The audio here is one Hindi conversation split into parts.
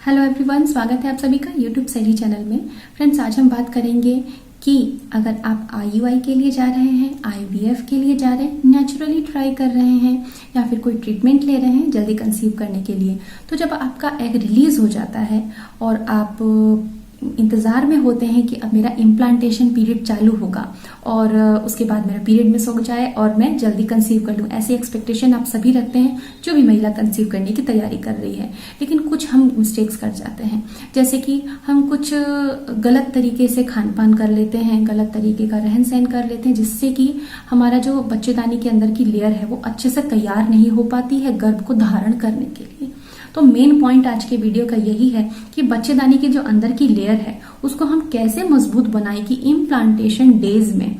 हेलो एवरीवन, स्वागत है आप सभी का यूट्यूब सैली चैनल में। फ्रेंड्स, आज हम बात करेंगे कि अगर आप IUI के लिए जा रहे हैं, IVF के लिए जा रहे हैं, नेचुरली ट्राई कर रहे हैं या फिर कोई ट्रीटमेंट ले रहे हैं जल्दी कंसीव करने के लिए, तो जब आपका एग रिलीज हो जाता है और आप इंतजार में होते हैं कि अब मेरा इम्प्लांटेशन पीरियड चालू होगा और उसके बाद मेरा पीरियड मिस हो जाए और मैं जल्दी कंसीव कर लूं, ऐसी एक्सपेक्टेशन आप सभी रखते हैं जो भी महिला कंसीव करने की तैयारी कर रही है। लेकिन कुछ हम मिस्टेक्स कर जाते हैं, जैसे कि हम कुछ गलत तरीके से खान पान कर लेते हैं, गलत तरीके का रहन सहन कर लेते हैं, जिससे कि हमारा जो बच्चेदानी के अंदर की लेयर है वो अच्छे से तैयार नहीं हो पाती है गर्भ को धारण करने के लिए। तो मेन पॉइंट आज के वीडियो का यही है कि बच्चेदानी की जो अंदर की लेयर है उसको हम कैसे मजबूत बनाएं कि इम्प्लांटेशन डेज में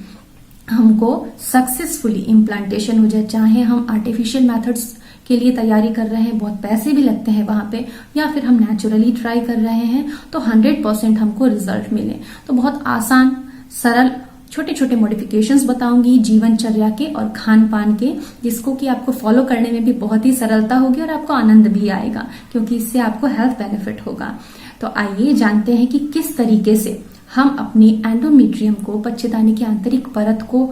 हमको सक्सेसफुली इम्प्लांटेशन हो जाए। चाहे हम आर्टिफिशियल मेथड्स के लिए तैयारी कर रहे हैं, बहुत पैसे भी लगते हैं वहां पे, या फिर हम नेचुरली ट्राई कर रहे हैं तो 100% हमको रिजल्ट मिले। तो बहुत आसान सरल छोटे छोटे मॉडिफिकेशंस बताऊंगी जीवनचर्या के और खान पान के, जिसको कि आपको फॉलो करने में भी बहुत ही सरलता होगी और आपको आनंद भी आएगा, क्योंकि इससे आपको हेल्थ बेनिफिट होगा। तो आइए जानते हैं कि किस तरीके से हम अपनी एंडोमेट्रियम को, बच्चेदानी की आंतरिक परत को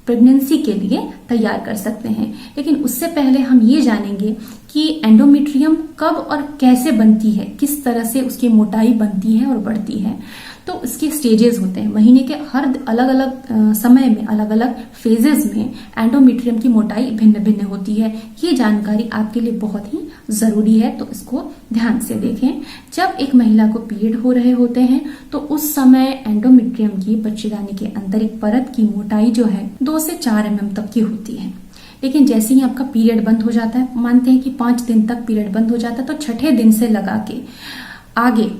प्रेगनेंसी के लिए तैयार कर सकते हैं। लेकिन उससे पहले हम ये जानेंगे कि एंडोमेट्रियम कब और कैसे बनती है, किस तरह से उसकी मोटाई बनती है और बढ़ती है। तो इसके स्टेजेस होते हैं, महीने के हर अलग अलग समय में, अलग अलग फेजेस में एंडोमेट्रियम की मोटाई भिन्न भिन्न होती है। ये जानकारी आपके लिए बहुत ही जरूरी है, तो इसको ध्यान से देखें। जब एक महिला को पीरियड हो रहे होते हैं तो उस समय एंडोमेट्रियम की, बच्चेदानी के आंतरिक परत की मोटाई जो है 2 से 4 mm तक की होती है। लेकिन जैसे ही आपका पीरियड बंद हो जाता है, मानते हैं कि 5 दिन तक पीरियड बंद हो जाता है, तो छठे दिन से लगा के आगे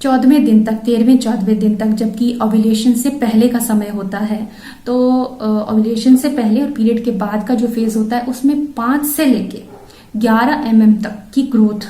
14वें दिन तक, 13वें 14वें दिन तक, जबकि ओव्यूलेशन से पहले का समय होता है, तो ओव्यूलेशन से पहले और पीरियड के बाद का जो फेज होता है उसमें 5 से लेके 11 mm तक की ग्रोथ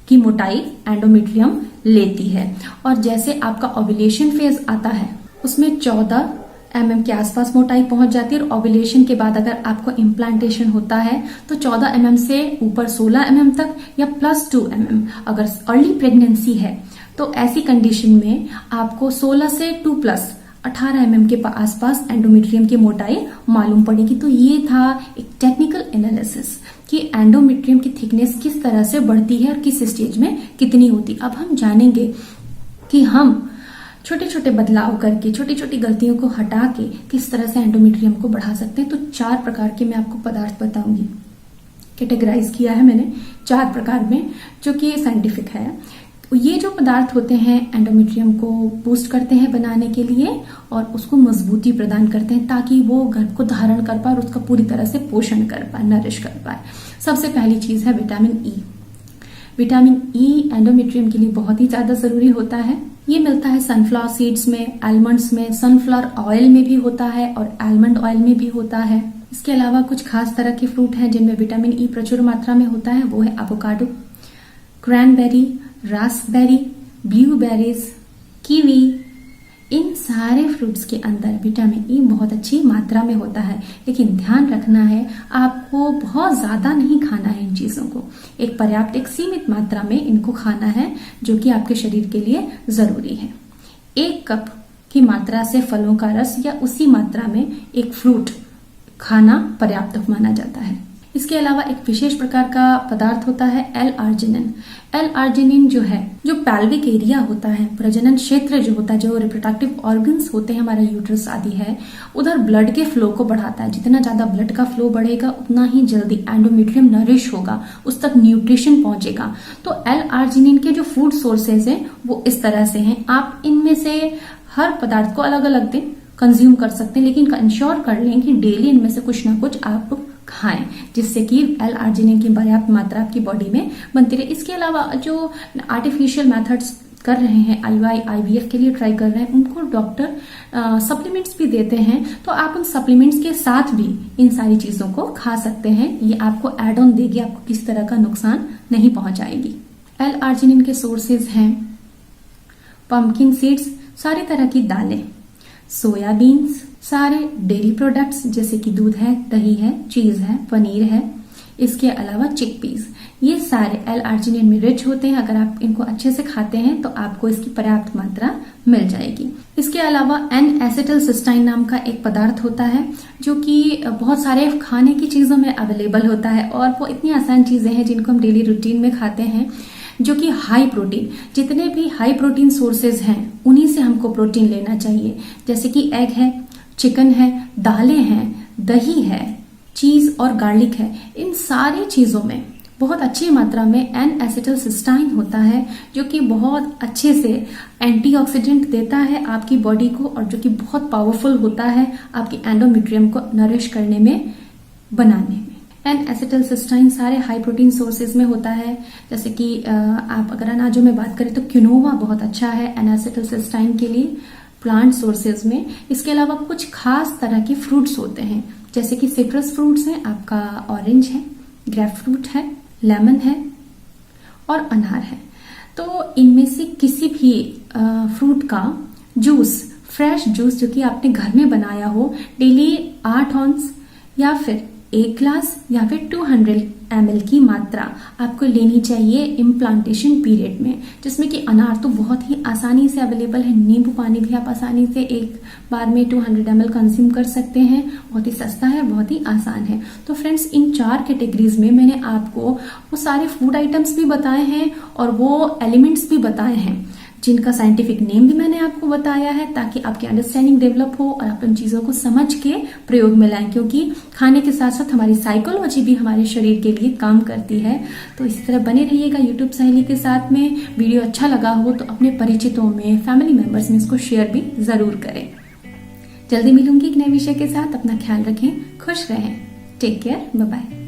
की मोटाई एंडोमेट्रियम लेती है। और जैसे आपका ओव्यूलेशन फेज आता है उसमें 14 mm के आसपास मोटाई पहुंच जाती है, और ओव्यूलेशन के बाद अगर आपको इम्प्लांटेशन होता है तो 14 mm से ऊपर 16 mm तक या +2 mm। अगर अर्ली प्रेगनेंसी है तो ऐसी कंडीशन में आपको 16 से 2+ 18 mm के आसपास एंडोमेट्रियम की मोटाई मालूम पड़ेगी। तो ये था एक टेक्निकल एनालिसिस कि एंडोमेट्रियम की थिकनेस किस तरह से बढ़ती है और किस स्टेज में कितनी होती। अब हम जानेंगे कि हम छोटे छोटे बदलाव करके, छोटी छोटी गलतियों को हटा के किस तरह से एंडोमेट्रियम को बढ़ा सकते हैं। तो 4 प्रकार के मैं आपको पदार्थ बताऊंगी, कैटेगराइज किया है मैंने 4 प्रकार में, जो कि साइंटिफिक है। ये जो पदार्थ होते हैं एंडोमेट्रियम को बूस्ट करते हैं बनाने के लिए और उसको मजबूती प्रदान करते हैं, ताकि वो गर्भ को धारण कर पाए और उसका पूरी तरह से पोषण कर पाए, नरिश कर पाए। सबसे पहली चीज है vitamin E. Vitamin E endometrium के लिए बहुत ही ज्यादा जरूरी होता है। ये मिलता है सनफ्लावर सीड्स में, आलमंड्स में, सनफ्लावर ऑयल में भी होता है और आलमंड ऑयल में भी होता है। इसके अलावा कुछ खास तरह के फ्रूट हैं जिनमें विटामिन ई प्रचुर मात्रा में होता है, वो है avocado, cranberry, raspberry, blueberries, kiwi. इन सारे फ्रूट्स के अंदर विटामिन ई बहुत अच्छी मात्रा में होता है। लेकिन ध्यान रखना है, आपको बहुत ज्यादा नहीं खाना है इन चीजों को, एक पर्याप्त, एक सीमित मात्रा में इनको खाना है, जो कि आपके शरीर के लिए जरूरी है। 1 कप की मात्रा से फलों का रस या उसी मात्रा में एक फ्रूट खाना पर्याप्त माना जाता है। इसके अलावा एक विशेष प्रकार का पदार्थ होता है L-आर्जिनिन। L-आर्जिनिन जो है, जो पैल्विक एरिया होता है, प्रजनन क्षेत्र जो होता है, जो रिप्रोडक्टिव ऑर्गन्स होते हैं, हमारा यूट्रस आदि है, उधर ब्लड के फ्लो को बढ़ाता है। जितना ज्यादा ब्लड का फ्लो बढ़ेगा उतना ही जल्दी एंडोमेट्रियम नरिश होगा, उस तक न्यूट्रिशन पहुंचेगा। तो L-आर्जिनिन के जो फूड सोर्सेज हैं वो इस तरह से हैं। आप इनमें से हर पदार्थ को अलग अलग दिन कंज्यूम कर सकते हैं, लेकिन इंश्योर कर लें कि डेली इनमें से कुछ ना कुछ आप खाएं, जिससे कि L-आर्जिनिन की पर्याप्त मात्रा आपकी बॉडी में बनती रहे। इसके अलावा जो आर्टिफिशियल मेथड्स कर रहे हैं, IUI IVF के लिए ट्राई कर रहे हैं, उनको डॉक्टर सप्लीमेंट्स भी देते हैं, तो आप उन सप्लीमेंट्स के साथ भी इन सारी चीजों को खा सकते हैं। ये आपको एड ऑन देगी, आपको किसी तरह का नुकसान नहीं पहुंचाएगी। L-आर्जिनिन के सोर्सेज हैं पंपकिन सीड्स, सारी तरह की दालें, सोयाबीन्स, सारे डेयरी प्रोडक्ट्स जैसे कि दूध है, दही है, चीज है, पनीर है। इसके अलावा चिकपीस, ये सारे L-आर्जिनिन में रिच होते हैं। अगर आप इनको अच्छे से खाते हैं तो आपको इसकी पर्याप्त मात्रा मिल जाएगी। इसके अलावा N-एसिटिलसिस्टाइन नाम का एक पदार्थ होता है जो कि बहुत सारे खाने की चीजों में अवेलेबल होता है और वो इतनी आसान चीजें हैं जिनको हम डेली रूटीन में खाते हैं, जो कि हाई प्रोटीन, जितने भी हाई प्रोटीन सोर्सेज हैं उन्हीं से हमको प्रोटीन लेना चाहिए। जैसे कि एग है, चिकन है, दालें हैं, दही है, चीज और गार्लिक है। इन सारी चीजों में बहुत अच्छी मात्रा में N-एसिटिलसिस्टाइन होता है जो कि बहुत अच्छे से एंटीऑक्सीडेंट देता है आपकी बॉडी को और जो कि बहुत पावरफुल होता है आपकी एंडोमेट्रियम को नरिश करने में, बनाने में। N-एसिटिलसिस्टाइन सारे हाई प्रोटीन सोर्सेज में होता है। जैसे कि आप अगर अनाजों में बात करें तो क्विनोआ बहुत अच्छा है N-एसिटिलसिस्टाइन के लिए प्लांट सोर्सेज में। इसके अलावा कुछ खास तरह के फ्रूट्स होते हैं, जैसे कि सिट्रस फ्रूट्स हैं, आपका ऑरेंज है, ग्रेप फ्रूट है, लेमन है और अनार है। तो इनमें से किसी भी फ्रूट का जूस, फ्रेश जूस जो कि आपने घर में बनाया हो, डेली 8 ऑंस या फिर 1 ग्लास या फिर 200 ml की मात्रा आपको लेनी चाहिए इम्प्लांटेशन पीरियड में, जिसमें कि अनार तो बहुत ही आसानी से अवेलेबल है, नींबू पानी भी आप आसानी से एक बार में 200 ml कंज्यूम कर सकते हैं, बहुत ही सस्ता है, बहुत ही आसान है। तो फ्रेंड्स, इन 4 कैटेगरीज में मैंने आपको वो सारे फूड आइटम्स भी बताए हैं और वो एलिमेंट्स भी बताए हैं जिनका साइंटिफिक नेम भी मैंने आपको बताया है, ताकि आपकी अंडरस्टैंडिंग डेवलप हो और आप उन चीजों को समझ के प्रयोग में लाएं, क्योंकि खाने के साथ साथ हमारी साइकोलॉजी भी हमारे शरीर के लिए काम करती है। तो इसी तरह बने रहिएगा यूट्यूब सहेली के साथ में। वीडियो अच्छा लगा हो तो अपने परिचितों में, फैमिली मेंबर्स में इसको शेयर भी जरूर करें। जल्दी मिलूंगी एक नए विषय के साथ। अपना ख्याल रखें, खुश रहें, टेक केयर, बाय बाय।